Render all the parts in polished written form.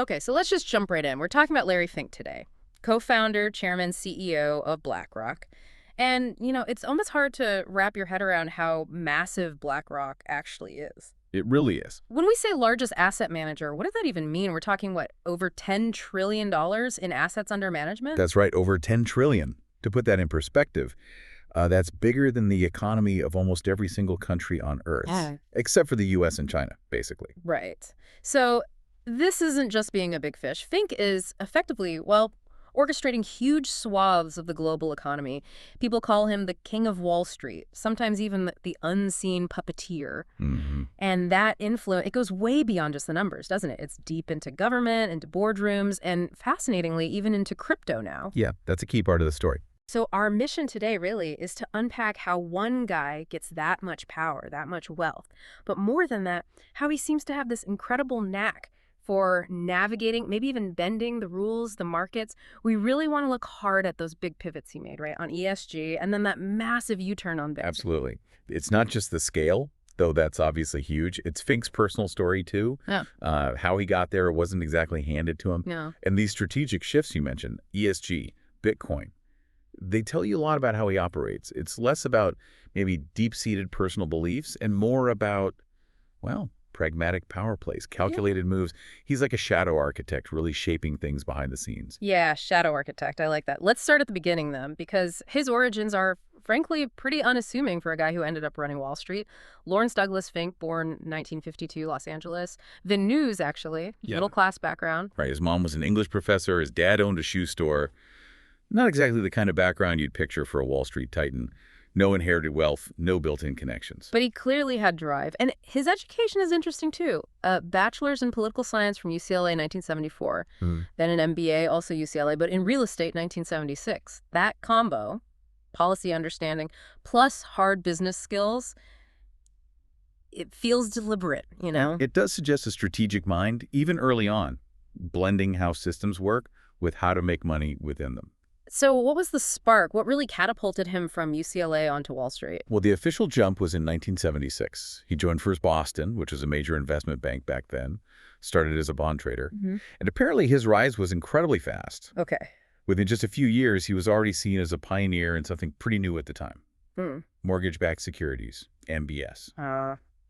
Okay, so let's just jump right in. We're talking about Larry Fink today, co-founder, chairman, CEO of BlackRock. And, it's almost hard to wrap your head around how massive BlackRock actually is. It really is. When we say largest asset manager, what does that even mean? We're talking, what, over $10 trillion in assets under management? That's right, over 10 trillion. To put that in perspective, that's bigger than the economy of almost every single country on Earth, Yeah. except for the U.S. and China, basically. Right. So this isn't just being a big fish. Fink is effectively, well, orchestrating huge swaths of the global economy. People call him the king of Wall Street, sometimes even the unseen puppeteer. Hmm. And that influence, it goes way beyond just the numbers, doesn't it? It's deep into government, into boardrooms, and fascinatingly, even into crypto now. Yeah, that's a key part of the story. So our mission today really is to unpack how one guy gets that much power, that much wealth. But more than that, how he seems to have this incredible knack for navigating, maybe even bending the rules, the markets. We really want to look hard at those big pivots he made, right, on ESG, and then that massive U-turn on Bitcoin. Absolutely. It's not just the scale, though that's obviously huge. It's Fink's personal story, too. Yeah. How he got there wasn't exactly handed to him. Yeah. And these strategic shifts you mentioned, ESG, Bitcoin, they tell you a lot about how he operates. It's less about maybe deep-seated personal beliefs and more about, well, pragmatic power plays, calculated moves. He's like a shadow architect, really shaping things behind the scenes. Yeah, shadow architect. I like that. Let's start at the beginning then, because his origins are, frankly, pretty unassuming for a guy who ended up running Wall Street. Laurence Douglas Fink, born 1952, Los Angeles. The news, actually. Yeah. Middle-class background. Right. His mom was an English professor. His dad owned a shoe store. Not exactly the kind of background you'd picture for a Wall Street titan. No inherited wealth, no built-in connections. But he clearly had drive. And his education is interesting, too. A bachelor's in political science from UCLA 1974. Then an MBA, also UCLA, but in real estate 1976. That combo, policy understanding, plus hard business skills, it feels deliberate, It does suggest a strategic mind, even early on, blending how systems work with how to make money within them. So what was the spark? What really catapulted him from UCLA onto Wall Street? Well, the official jump was in 1976. He joined First Boston, which was a major investment bank back then, started as a bond trader. And apparently his rise was incredibly fast. Okay. Within just a few years, he was already seen as a pioneer in something pretty new at the time. Mortgage-backed securities, MBS.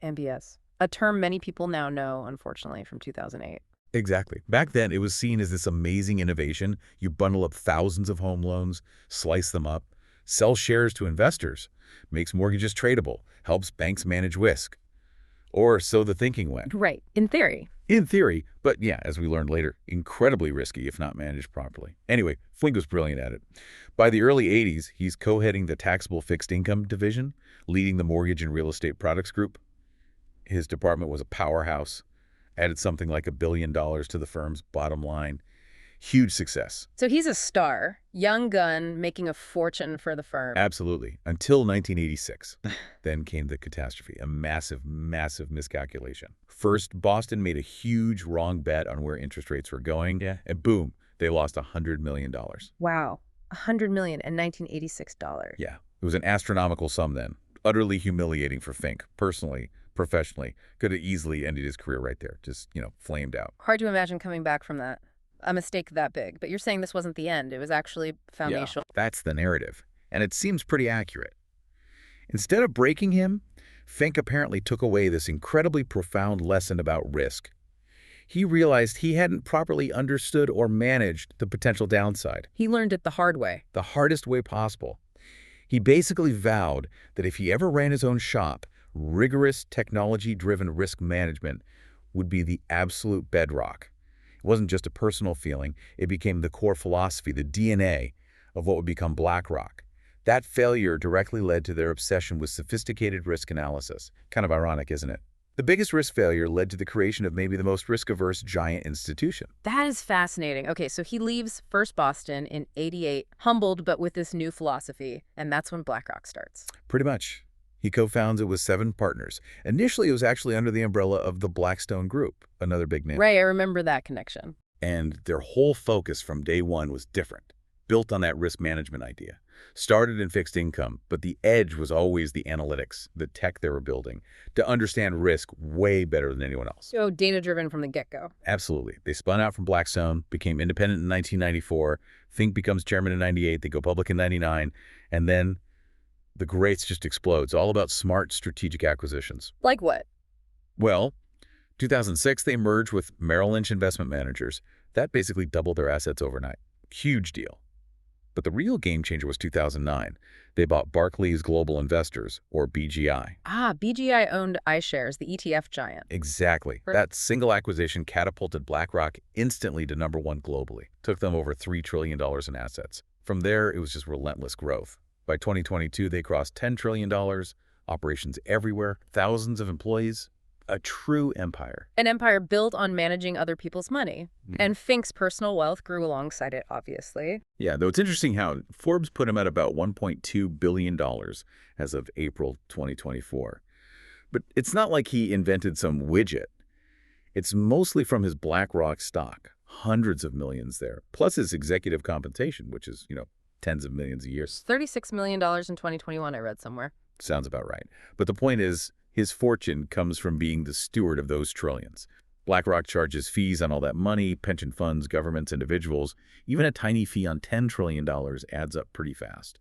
MBS. A term many people now know, unfortunately, from 2008. Exactly. Back then, it was seen as this amazing innovation. You bundle up thousands of home loans, slice them up, sell shares to investors, makes mortgages tradable, helps banks manage risk. Or so the thinking went. Right. In theory. In theory, but yeah, as we learned later, incredibly risky if not managed properly. Anyway, Fink was brilliant at it. By the early 80s, he's co-heading the taxable fixed income division, leading the mortgage and real estate products group. His department was a powerhouse. Added something like $1 billion to the firm's bottom line. Huge success. So he's a star, young gun, making a fortune for the firm. Absolutely. Until 1986. Then came the catastrophe, a massive, massive miscalculation. First, Boston made a huge wrong bet on where interest rates were going, and boom, they lost $100 million. Wow. $100 million in 1986 dollars. Yeah. It was an astronomical sum then. Utterly humiliating for Fink, personally. Professionally, could have easily ended his career right there, just, flamed out. Hard to imagine coming back from that. A mistake that big. But you're saying this wasn't the end. It was actually foundational. Yeah, that's the narrative, and it seems pretty accurate. Instead of breaking him, Fink apparently took away this incredibly profound lesson about risk. He realized he hadn't properly understood or managed the potential downside. He learned it the hard way. The hardest way possible. He basically vowed that if he ever ran his own shop, rigorous technology-driven risk management would be the absolute bedrock. It wasn't just a personal feeling. It became the core philosophy, the DNA of what would become BlackRock. That failure directly led to their obsession with sophisticated risk analysis. Kind of ironic, isn't it? The biggest risk failure led to the creation of maybe the most risk-averse giant institution. That is fascinating. Okay, so he leaves First Boston in '88, humbled but with this new philosophy, and that's when BlackRock starts. Pretty much. He co-founds it with 7 partners. Initially, it was actually under the umbrella of the Blackstone Group, another big name. Right, I remember that connection. And their whole focus from day one was different, built on that risk management idea. Started in fixed income, but the edge was always the analytics, the tech they were building, to understand risk way better than anyone else. So data-driven from the get-go. Absolutely. They spun out from Blackstone, became independent in 1994. Fink becomes chairman in 98. They go public in 99. And then the greats just explode. It's all about smart strategic acquisitions. Like what? Well, 2006, they merged with Merrill Lynch Investment Managers. That basically doubled their assets overnight. Huge deal. But the real game changer was 2009. They bought Barclays Global Investors, or BGI. Ah, BGI owned iShares, the ETF giant. Exactly. That single acquisition catapulted BlackRock instantly to #1 globally. Took them over $3 trillion in assets. From there, it was just relentless growth. By 2022, they crossed $10 trillion, operations everywhere, thousands of employees, a true empire. An empire built on managing other people's money. And Fink's personal wealth grew alongside it, obviously. Yeah, though it's interesting how Forbes put him at about $1.2 billion as of April 2024. But it's not like he invented some widget. It's mostly from his BlackRock stock, hundreds of millions there, plus his executive compensation, which is, tens of millions a year. $36 million in 2021, I read somewhere. Sounds about right. But the point is, his fortune comes from being the steward of those trillions. BlackRock charges fees on all that money, pension funds, governments, individuals. Even a tiny fee on $10 trillion adds up pretty fast.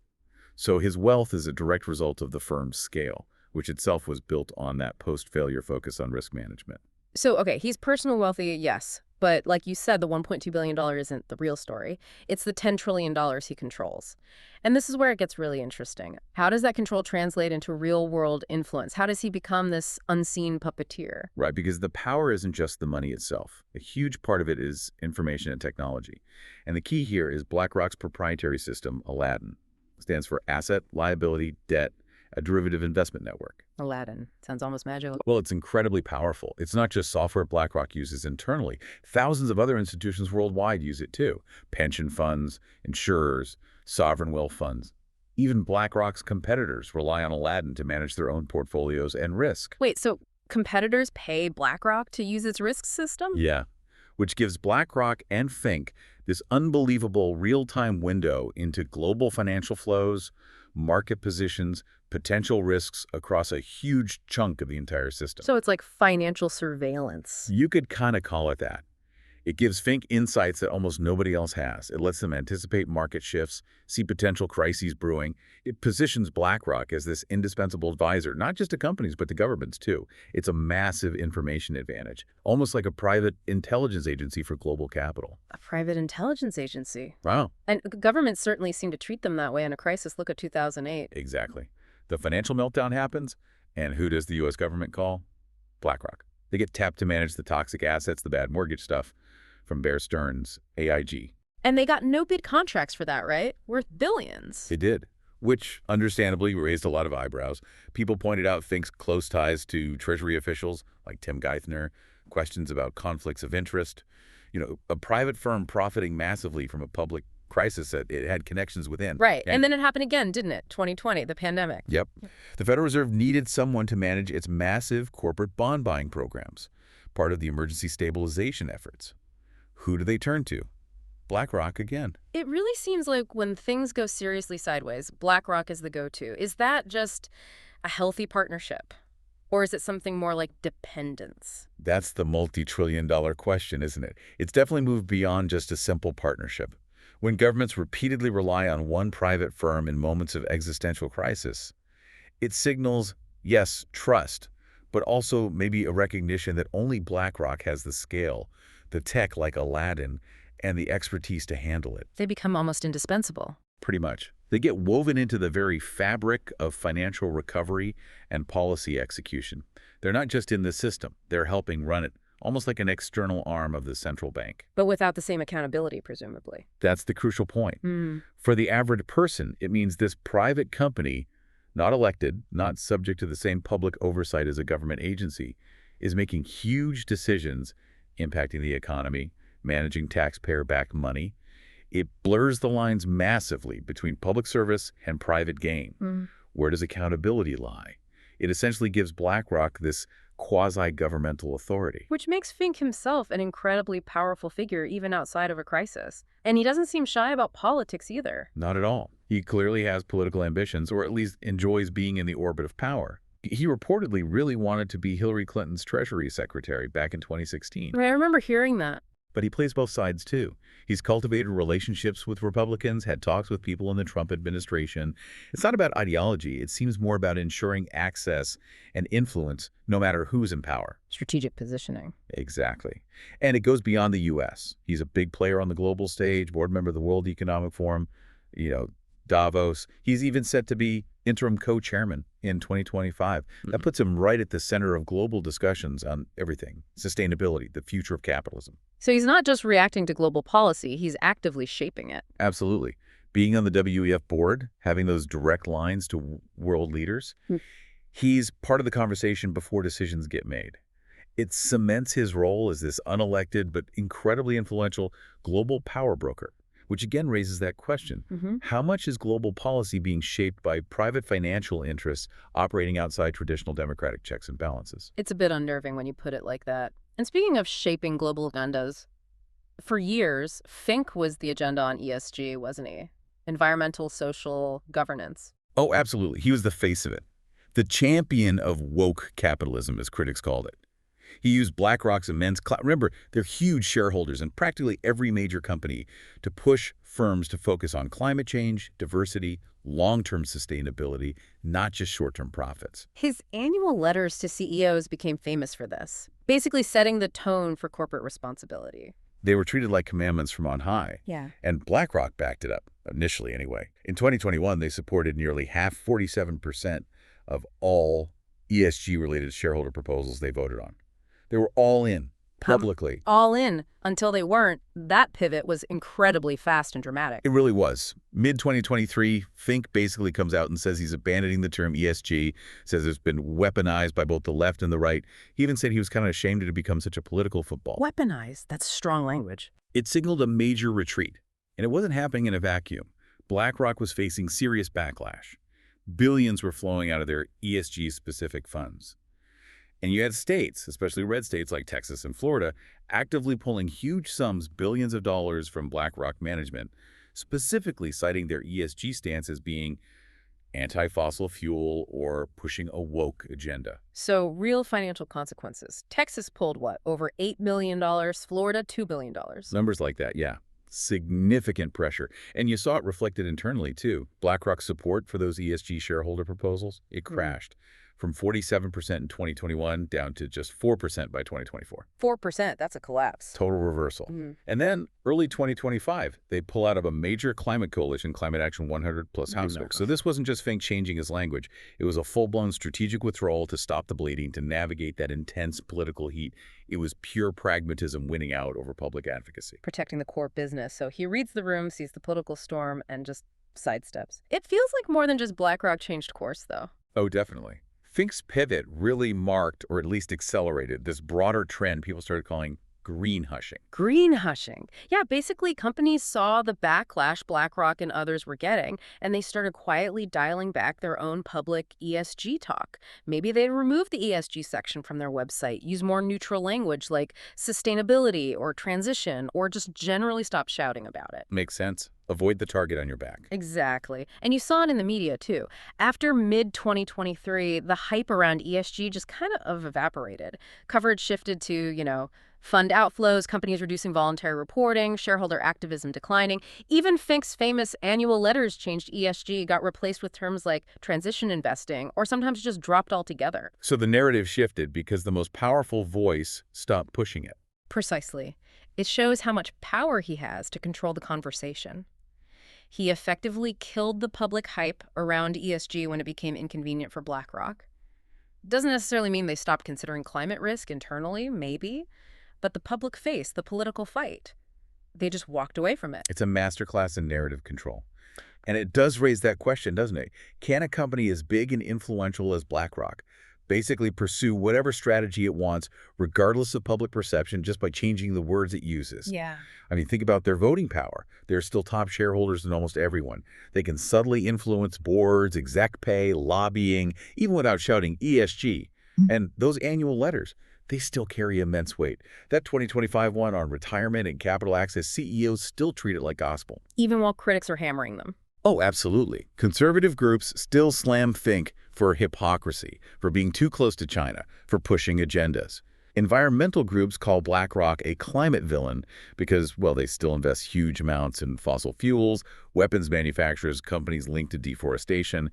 So his wealth is a direct result of the firm's scale, which itself was built on that post-failure focus on risk management. So, okay, he's personal wealthy, yes. But like you said, the $1.2 billion isn't the real story. It's the $10 trillion he controls. And this is where it gets really interesting. How does that control translate into real-world influence? How does he become this unseen puppeteer? Right, because the power isn't just the money itself. A huge part of it is information and technology. And the key here is BlackRock's proprietary system, Aladdin. It stands for Asset, Liability, Debt, a derivative investment network. Aladdin. Sounds almost magical. Well, it's incredibly powerful. It's not just software BlackRock uses internally. Thousands of other institutions worldwide use it too. Pension funds, insurers, sovereign wealth funds. Even BlackRock's competitors rely on Aladdin to manage their own portfolios and risk. Wait, so competitors pay BlackRock to use its risk system? Yeah, which gives BlackRock and Fink this unbelievable real-time window into global financial flows, market positions, potential risks across a huge chunk of the entire system. So it's like financial surveillance. You could kind of call it that. It gives Fink insights that almost nobody else has. It lets them anticipate market shifts, see potential crises brewing. It positions BlackRock as this indispensable advisor, not just to companies, but to governments too. It's a massive information advantage, almost like a private intelligence agency for global capital. A private intelligence agency. Wow. And governments certainly seem to treat them that way in a crisis. Look at 2008. Exactly. The financial meltdown happens, and who does the U.S. government call? BlackRock. They get tapped to manage the toxic assets, the bad mortgage stuff, from Bear Stearns, AIG. And they got no bid contracts for that, right? Worth billions. They did, which understandably raised a lot of eyebrows. People pointed out Fink's close ties to Treasury officials like Tim Geithner, questions about conflicts of interest. A private firm profiting massively from a public crisis that it had connections within. Right. And then it happened again, didn't it? 2020, the pandemic. Yep. The Federal Reserve needed someone to manage its massive corporate bond buying programs, part of the emergency stabilization efforts. Who do they turn to? BlackRock again. It really seems like when things go seriously sideways, BlackRock is the go-to. Is that just a healthy partnership? Or is it something more like dependence? That's the multi-trillion-dollar question, isn't it? It's definitely moved beyond just a simple partnership. When governments repeatedly rely on one private firm in moments of existential crisis, it signals, yes, trust, but also maybe a recognition that only BlackRock has the scale, the tech like Aladdin, and the expertise to handle it. They become almost indispensable. Pretty much. They get woven into the very fabric of financial recovery and policy execution. They're not just in the system, they're helping run it, almost like an external arm of the central bank. But without the same accountability, presumably. That's the crucial point. For the average person, it means this private company, not elected, not subject to the same public oversight as a government agency, is making huge decisions impacting the economy, managing taxpayer-backed money. It blurs the lines massively between public service and private gain. Where does accountability lie? It essentially gives BlackRock this quasi-governmental authority. Which makes Fink himself an incredibly powerful figure even outside of a crisis. And he doesn't seem shy about politics either. Not at all. He clearly has political ambitions, or at least enjoys being in the orbit of power. He reportedly really wanted to be Hillary Clinton's Treasury Secretary back in 2016. I remember hearing that. But he plays both sides, too. He's cultivated relationships with Republicans, had talks with people in the Trump administration. It's not about ideology. It seems more about ensuring access and influence no matter who's in power. Strategic positioning. Exactly. And it goes beyond the U.S. He's a big player on the global stage, board member of the World Economic Forum, Davos. He's even set to be interim co-chairman in 2025. That puts him right at the center of global discussions on everything: sustainability, the future of capitalism. So he's not just reacting to global policy, he's actively shaping it. Absolutely. Being on the WEF board, having those direct lines to world leaders, he's part of the conversation before decisions get made. It cements his role as this unelected but incredibly influential global power broker, which again raises that question. How much is global policy being shaped by private financial interests operating outside traditional democratic checks and balances? It's a bit unnerving when you put it like that. And speaking of shaping global agendas, for years, Fink was the agenda on ESG, wasn't he? Environmental, social, governance. Oh, absolutely. He was the face of it. The champion of woke capitalism, as critics called it. He used BlackRock's immense clout. Remember, they're huge shareholders in practically every major company to push firms to focus on climate change, diversity, long-term sustainability, not just short-term profits. His annual letters to CEOs became famous for this, basically setting the tone for corporate responsibility. They were treated like commandments from on high. Yeah. And BlackRock backed it up, initially anyway. In 2021, they supported nearly 47% of all ESG-related shareholder proposals they voted on. They were all in, publicly. All in, until they weren't. That pivot was incredibly fast and dramatic. It really was. Mid-2023, Fink basically comes out and says he's abandoning the term ESG, says it's been weaponized by both the left and the right. He even said he was kind of ashamed it had become such a political football. Weaponized? That's strong language. It signaled a major retreat, and it wasn't happening in a vacuum. BlackRock was facing serious backlash. Billions were flowing out of their ESG-specific funds. And you had states, especially red states like Texas and Florida, actively pulling huge sums, billions of dollars from BlackRock management, specifically citing their ESG stance as being anti-fossil fuel or pushing a woke agenda. So real financial consequences. Texas pulled what, over $8 million, Florida $2 billion. Numbers like that, yeah. Significant pressure. And you saw it reflected internally, too. BlackRock's support for those ESG shareholder proposals, it crashed. From 47% in 2021 down to just 4% by 2024. 4%, that's a collapse. Total reversal. And then early 2025, they pull out of a major climate coalition, Climate Action 100 plus House votes. So this wasn't just Fink changing his language. It was a full-blown strategic withdrawal to stop the bleeding, to navigate that intense political heat. It was pure pragmatism winning out over public advocacy. Protecting the core business. So he reads the room, sees the political storm, and just sidesteps. It feels like more than just BlackRock changed course, though. Oh, definitely. Fink's pivot really marked, or at least accelerated, this broader trend people started calling green hushing. Green hushing. Yeah, basically companies saw the backlash BlackRock and others were getting, and they started quietly dialing back their own public ESG talk. Maybe they'd remove the ESG section from their website, use more neutral language like sustainability or transition, or just generally stop shouting about it. Makes sense. Avoid the target on your back. Exactly. And you saw it in the media, too. After mid-2023, the hype around ESG just kind of evaporated. Coverage shifted to, fund outflows, companies reducing voluntary reporting, shareholder activism declining. Even Fink's famous annual letters changed ESG, got replaced with terms like transition investing, or sometimes just dropped altogether. So the narrative shifted because the most powerful voice stopped pushing it. Precisely. It shows how much power he has to control the conversation. He effectively killed the public hype around ESG when it became inconvenient for BlackRock. Doesn't necessarily mean they stopped considering climate risk internally, maybe, but the public face, the political fight, they just walked away from it. It's a masterclass in narrative control. And it does raise that question, doesn't it? Can a company as big and influential as BlackRock basically pursue whatever strategy it wants, regardless of public perception, just by changing the words it uses? Yeah. I mean, think about their voting power. They're still top shareholders in almost everyone. They can subtly influence boards, exec pay, lobbying, even without shouting ESG. And those annual letters, they still carry immense weight. That 2025 one on retirement and capital access, CEOs still treat it like gospel. Even while critics are hammering them. Oh, absolutely. Conservative groups still slam Fink for hypocrisy, for being too close to China, for pushing agendas. Environmental groups call BlackRock a climate villain because, well, they still invest huge amounts in fossil fuels, weapons manufacturers, companies linked to deforestation.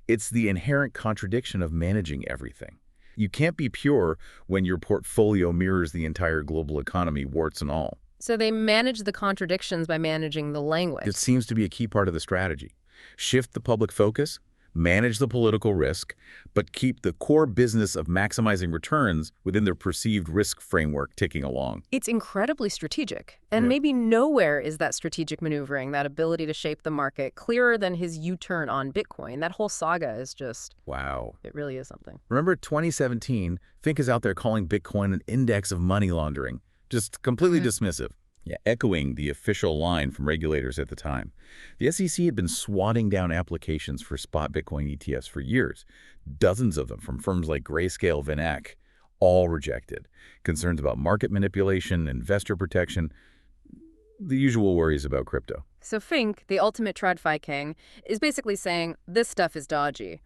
It's the inherent contradiction of managing everything. You can't be pure when your portfolio mirrors the entire global economy, warts and all. So they manage the contradictions by managing the language. It seems to be a key part of the strategy. Shift the public focus, manage the political risk, but keep the core business of maximizing returns within their perceived risk framework ticking along. It's incredibly strategic. And maybe nowhere is that strategic maneuvering, that ability to shape the market, clearer than his U-turn on Bitcoin. That whole saga is just... Wow. It really is something. Remember 2017? Fink is out there calling Bitcoin an index of money laundering. Just completely dismissive. Yeah, echoing the official line from regulators at the time. The SEC had been swatting down applications for spot Bitcoin ETFs for years. Dozens of them from firms like Grayscale, VanEck, all rejected. Concerns about market manipulation, investor protection, the usual worries about crypto. So Fink, the ultimate TradFi king, is basically saying this stuff is dodgy.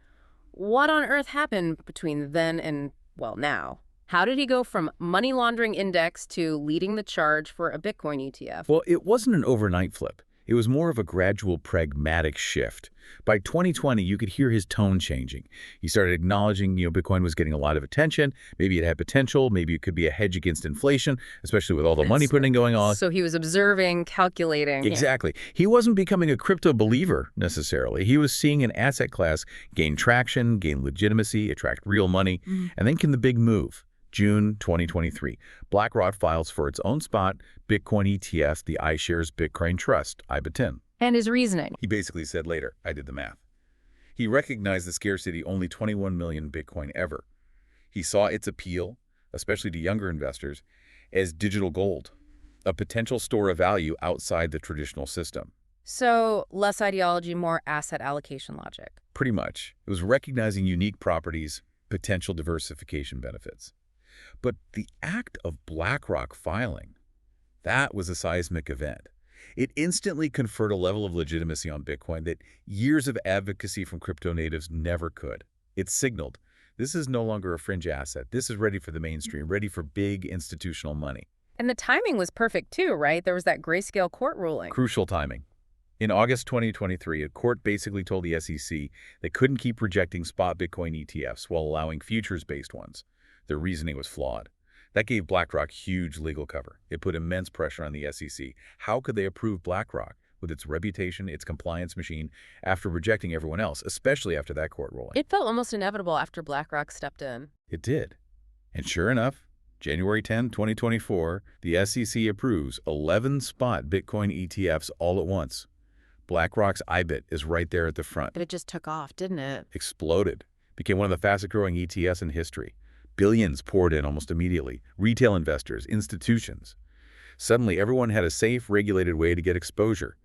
What on earth happened between then and, well, now? How did he go from money laundering index to leading the charge for a Bitcoin ETF? Well, it wasn't an overnight flip. It was more of a gradual, pragmatic shift. By 2020, you could hear his tone changing. He started acknowledging, Bitcoin was getting a lot of attention. Maybe it had potential. Maybe it could be a hedge against inflation, especially with all the money printing going on. So he was observing, calculating. Exactly. He wasn't becoming a crypto believer, necessarily. He was seeing an asset class gain traction, gain legitimacy, attract real money. And then came the big move. June 2023, BlackRock files for its own spot Bitcoin ETF, the iShares Bitcoin Trust, IBIT. And his reasoning. He basically said later, I did the math. He recognized the scarcity only 21 million Bitcoin ever. He saw its appeal, especially to younger investors, as digital gold, a potential store of value outside the traditional system. So less ideology, more asset allocation logic. Pretty much. It was recognizing unique properties, potential diversification benefits. But the act of BlackRock filing, that was a seismic event. It instantly conferred a level of legitimacy on Bitcoin that years of advocacy from crypto natives never could. It signaled, this is no longer a fringe asset. This is ready for the mainstream, ready for big institutional money. And the timing was perfect too, right? There was that Grayscale court ruling. Crucial timing. In August 2023, a court basically told the SEC they couldn't keep rejecting spot Bitcoin ETFs while allowing futures-based ones. Their reasoning was flawed. That gave BlackRock huge legal cover. It put immense pressure on the SEC. How could they approve BlackRock with its reputation, its compliance machine, after rejecting everyone else, especially after that court ruling? It felt almost inevitable after BlackRock stepped in. It did. And sure enough, January 10, 2024, the SEC approves 11 spot Bitcoin ETFs all at once. BlackRock's IBIT is right there at the front. But it just took off, didn't it? Exploded. Became one of the fastest-growing ETFs in history. Billions poured in almost immediately. Retail investors, institutions. Suddenly, everyone had a safe, regulated way to get exposure.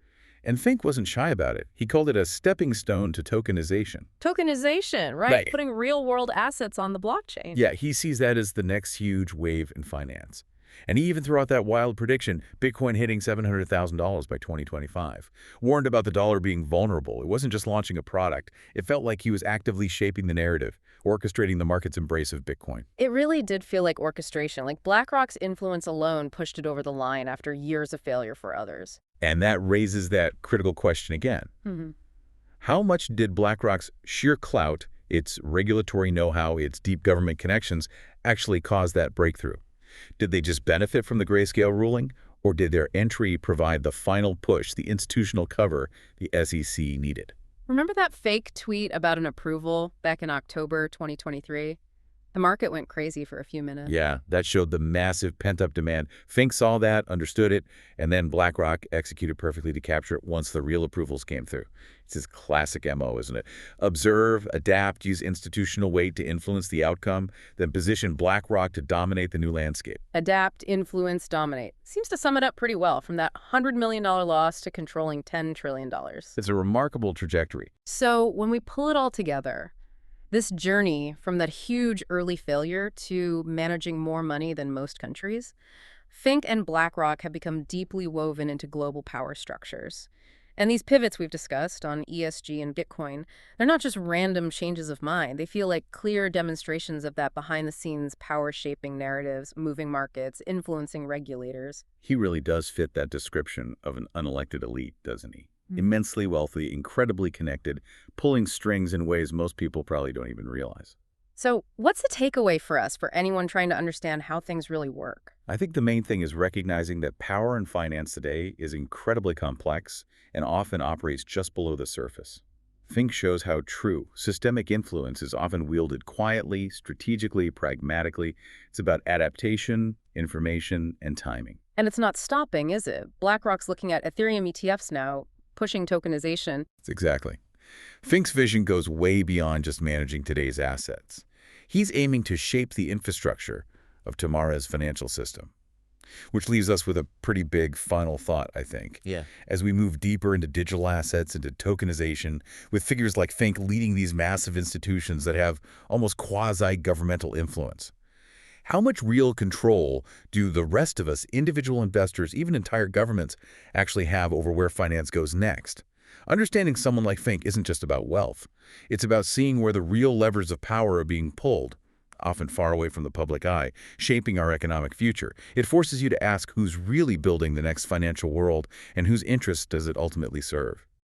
And Fink wasn't shy about it. He called it a stepping stone to tokenization. Tokenization, right? Putting real-world assets on the blockchain. Yeah, he sees that as the next huge wave in finance. And he even threw out that wild prediction, Bitcoin hitting $700,000 by 2025. Warned about the dollar being vulnerable. It wasn't just launching a product. It felt like he was actively shaping the narrative, orchestrating the market's embrace of Bitcoin. It really did feel like orchestration. Like BlackRock's influence alone pushed it over the line after years of failure for others. And that raises that critical question again. How much did BlackRock's sheer clout, its regulatory know-how, its deep government connections, actually cause that breakthrough? Did they just benefit from the Grayscale ruling, or did their entry provide the final push, the institutional cover the SEC needed? Remember that fake tweet about an approval back in October 2023? The market went crazy for a few minutes. Yeah, that showed the massive pent-up demand. Fink saw that, understood it, and then BlackRock executed perfectly to capture it once the real approvals came through. It's his classic MO, isn't it? Observe, adapt, use institutional weight to influence the outcome, then position BlackRock to dominate the new landscape. Adapt, influence, dominate. Seems to sum it up pretty well, from that $100 million loss to controlling $10 trillion. It's a remarkable trajectory. So when we pull it all together, This journey from that huge early failure to managing more money than most countries, Fink and BlackRock have become deeply woven into global power structures. And these pivots we've discussed on ESG and Bitcoin, they're not just random changes of mind. They feel like clear demonstrations of that behind-the-scenes power-shaping narratives, moving markets, influencing regulators. He really does fit that description of an unelected elite, doesn't he? Immensely wealthy, incredibly connected, pulling strings in ways most people probably don't even realize. So what's the takeaway for us, for anyone trying to understand how things really work? I think the main thing is recognizing that power and finance today is incredibly complex and often operates just below the surface. Fink shows how true systemic influence is often wielded quietly, strategically, pragmatically. It's about adaptation, information, and timing. And it's not stopping, is it? BlackRock's looking at Ethereum ETFs now, pushing tokenization. It's exactly. Fink's vision goes way beyond just managing today's assets. He's aiming to shape the infrastructure of tomorrow's financial system. Which leaves us with a pretty big final thought, I think. Yeah. As we move deeper into digital assets, into tokenization, with figures like Fink leading these massive institutions that have almost quasi-governmental influence. How much real control do the rest of us, individual investors, even entire governments, actually have over where finance goes next? Understanding someone like Fink isn't just about wealth. It's about seeing where the real levers of power are being pulled, often far away from the public eye, shaping our economic future. It forces you to ask who's really building the next financial world and whose interests does it ultimately serve.